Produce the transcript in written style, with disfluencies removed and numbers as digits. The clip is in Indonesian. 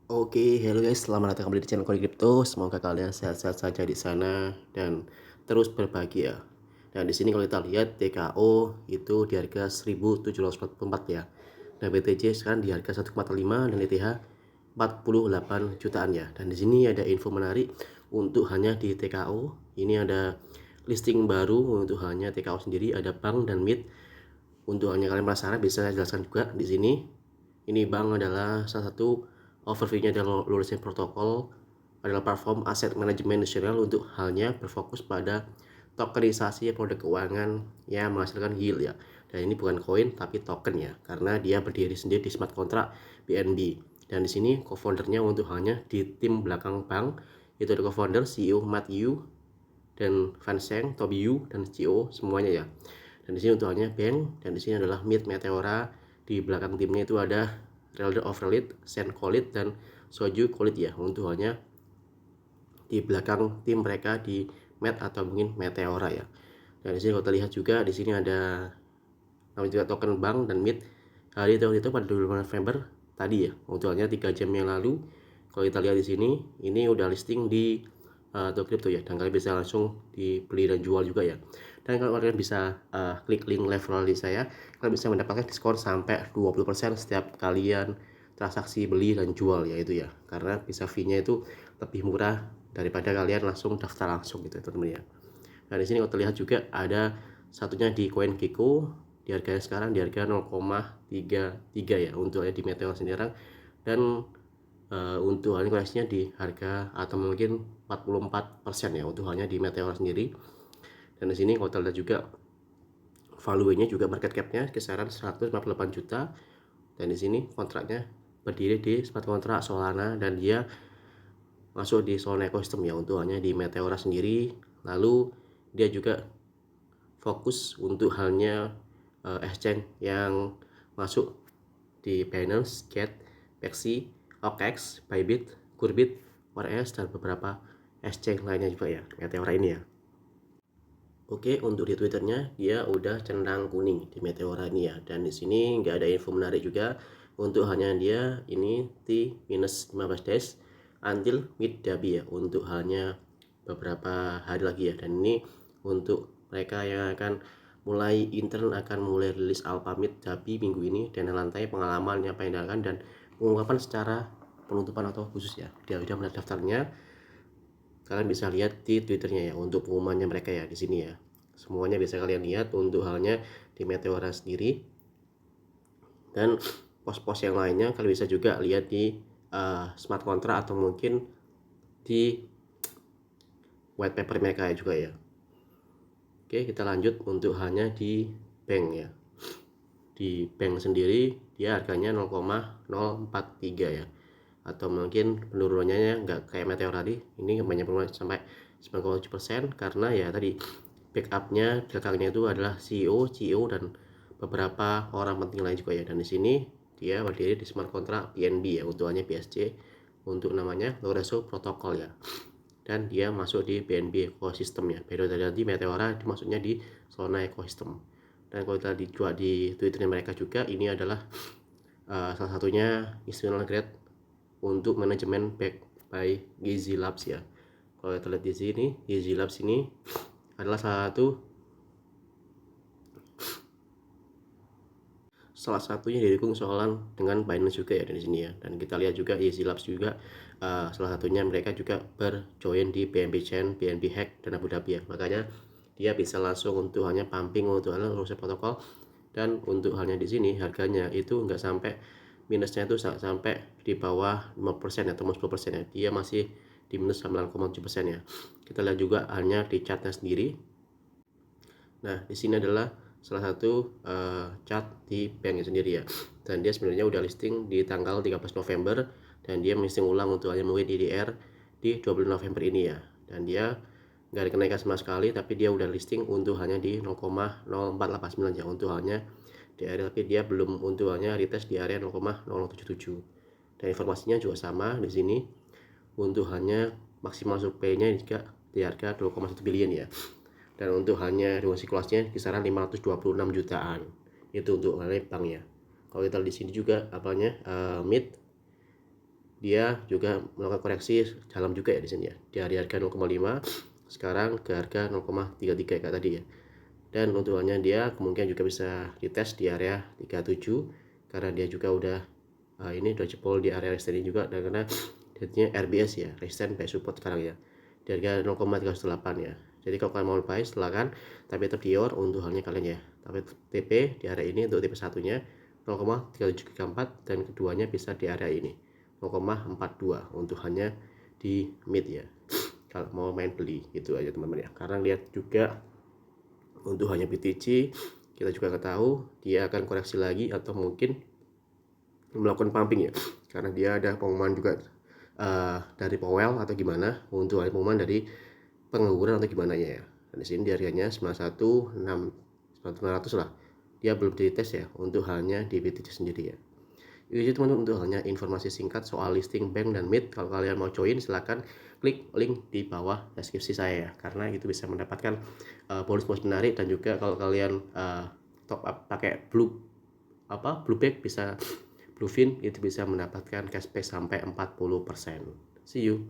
Oke, halo guys, selamat datang kembali di channel Koni Crypto. Semoga kalian sehat-sehat saja di sana dan terus berbahagia. Dan di sini kalau kita lihat TKO itu di harga 1.744 ya. Dan BTC sekarang di harga 1,5 dan ETH 48 jutaan ya. Dan di sini ada info menarik untuk hanya di TKO. Ini ada listing baru untuk hanya TKO sendiri, ada bank dan MIT. Untuk hanya kalian penasaran bisa saya jelaskan juga di sini. Ini bank adalah salah satu overview-nya adalah Lulusin Protokol adalah platform aset manajemen nasional untuk halnya berfokus pada tokenisasi produk keuangan yang menghasilkan yield ya. Dan ini bukan koin tapi token ya, karena dia berdiri sendiri di smart contract BNB. Dan di sini co-foundernya untuk halnya di tim belakang bank itu ada co-founder CEO Matt Yu dan Vincent Tobiu dan CEO semuanya ya. Dan di sini untuk halnya bank, dan di sini adalah Mid Meteora. Di belakang timnya itu ada Relder Overlead, Sen Kolit dan Soju Kolit ya. Untuk halnya di belakang tim mereka di Met atau mungkin Meteora ya. Dan di sini kalau kita lihat juga di sini ada namanya juga token bank dan Mid. Hari itu pada 25 November tadi ya. Untuk halnya 3 jam yang lalu. Kalau kita lihat di sini, ini udah listing di Crypto ya, dan kalian bisa langsung dibeli dan jual juga ya. Dan kalau kalian bisa klik link referral di saya, kalian bisa mendapatkan diskon sampai 20% setiap kalian transaksi beli dan jual ya itu ya, karena bisa fee-nya itu lebih murah daripada kalian langsung daftar langsung gitu teman-teman ya. Nah di sini kalau terlihat juga ada satunya di koin Kiko, di harganya sekarang di harga 0,33 ya untuk di Meteor sendiri, dan untuk halnya koleksinya di harga atau mungkin 44% ya untuk halnya di Meteor sendiri. Dan di sini kalau terlihat juga value-nya juga market cap-nya kisaran 158 juta, dan di sini kontraknya berdiri di smart contract Solana dan dia masuk di Solana ekosistem ya untuk hanya di Meteora sendiri. Lalu dia juga fokus untuk halnya exchange yang masuk di Binance, Get, Pexi, OKX, Bybit, Kurbit, ORS, dan beberapa exchange lainnya juga ya, Meteora ini ya. Oke, untuk di Twitternya dia udah centang kuning di Meteora ini ya, dan di sini nggak ada info menarik juga. Untuk hanya dia ini T-15 days until mid Dabi ya, untuk hanya beberapa hari lagi ya. Dan ini untuk mereka yang akan mulai intern akan mulai rilis alpha mid Dabi minggu ini, dan lantai pengalaman yang pendakan dan pengungkapan secara penutupan atau khusus ya. Dia sudah mendaftarnya, kalian bisa lihat di Twitternya ya untuk pengumumannya mereka ya di sini ya. Semuanya bisa kalian lihat untuk halnya di Meteora sendiri, dan pos-pos yang lainnya kalian bisa juga lihat di smart contract atau mungkin di white paper mereka juga ya. Oke, kita lanjut untuk hanya di bank ya. Di bank sendiri dia harganya 0,043 ya, atau mungkin penurunannya nggak kayak Meteor tadi, ini banyak penurunan sampai 97% karena ya tadi backupnya belakangnya itu adalah CEO dan beberapa orang penting lain juga ya. Dan di sini dia berdiri di smart contract BNB ya, untuk hanya BSC untuk namanya Lorenzo Protocol ya, dan dia masuk di BNB ekosistem ya. Beda dari nanti Meteora maksudnya di Solana ekosistem. Dan kalau kita dijual di Twitternya mereka juga, ini adalah salah satunya institutional grade untuk manajemen back by Gizi Labs ya. Kalau kita lihat di sini, Gizi Labs ini adalah salah satunya didukung soalan dengan Binance juga ya di sini ya. Dan kita lihat juga Gizi Labs juga salah satunya mereka juga berjoin di BNB Chain, BNB Hack dan Abu Dhabi ya. Makanya dia bisa langsung untuk hanya pumping untuk Lulusin Protokol, dan untuk halnya di sini harganya itu nggak sampai minusnya itu sampai di bawah 5% atau 10% ya, dia masih di minus 9,7% ya. Kita lihat juga hanya di chartnya sendiri. Nah di sini adalah salah satu chart di banknya sendiri ya, dan dia sebenarnya udah listing di tanggal 13 November dan dia listing ulang untuk hanya menggunakan DDR di 20 November ini ya. Dan dia nggak ada kenaikan sama sekali, tapi dia udah listing untuk hanya di 0,0489 ya untuk hanya di area, tapi dia belum untuk hanya retest di area 0,0077. Dan informasinya juga sama di sini untuk hanya maksimal supply-nya juga di harga 2,1 billion ya. Dan untuk hanya dengan sirkulasinya kisaran 526 jutaan itu untuk bank ya. Kalau kita di sini juga apanya mid dia juga melakukan koreksi dalam juga ya di sini ya, dari harga 0,5 sekarang ke harga 0,33 kayak tadi ya. Dan untuknya dia kemungkinan juga bisa dites di area 37 karena dia juga udah ini udah jebol di area resisten ini juga, dan karena jadinya RBS ya, resisten by support sekarang ya, di harga 0,318 ya. Jadi kalau kalian mau buy silakan, tapi tetap dior untuk halnya kalian ya. Tapi TP di area ini untuk tipe satunya 0,3734 dan keduanya bisa di area ini 0,42 untuk hanya di mid ya. Kalau mau main beli gitu aja teman-teman ya. Karena lihat juga untuk hanya BTC kita juga nggak tahu dia akan koreksi lagi atau mungkin melakukan pumping ya, karena dia ada pengumuman juga dari Powell atau gimana, untuk ada pengumuman dari pengangguran atau gimana ya. Dan di sini harganya 91.900 lah, dia belum dites ya untuk halnya di BTC sendiri ya. Itu teman-teman untuk halnya informasi singkat soal listing bank dan MIT. Kalau kalian mau join silahkan klik link di bawah deskripsi saya ya, karena itu bisa mendapatkan bonus-bonus menarik. Dan juga kalau kalian top up pakai Blueback bisa Bluefin, itu bisa mendapatkan cashback sampai 40%. See you.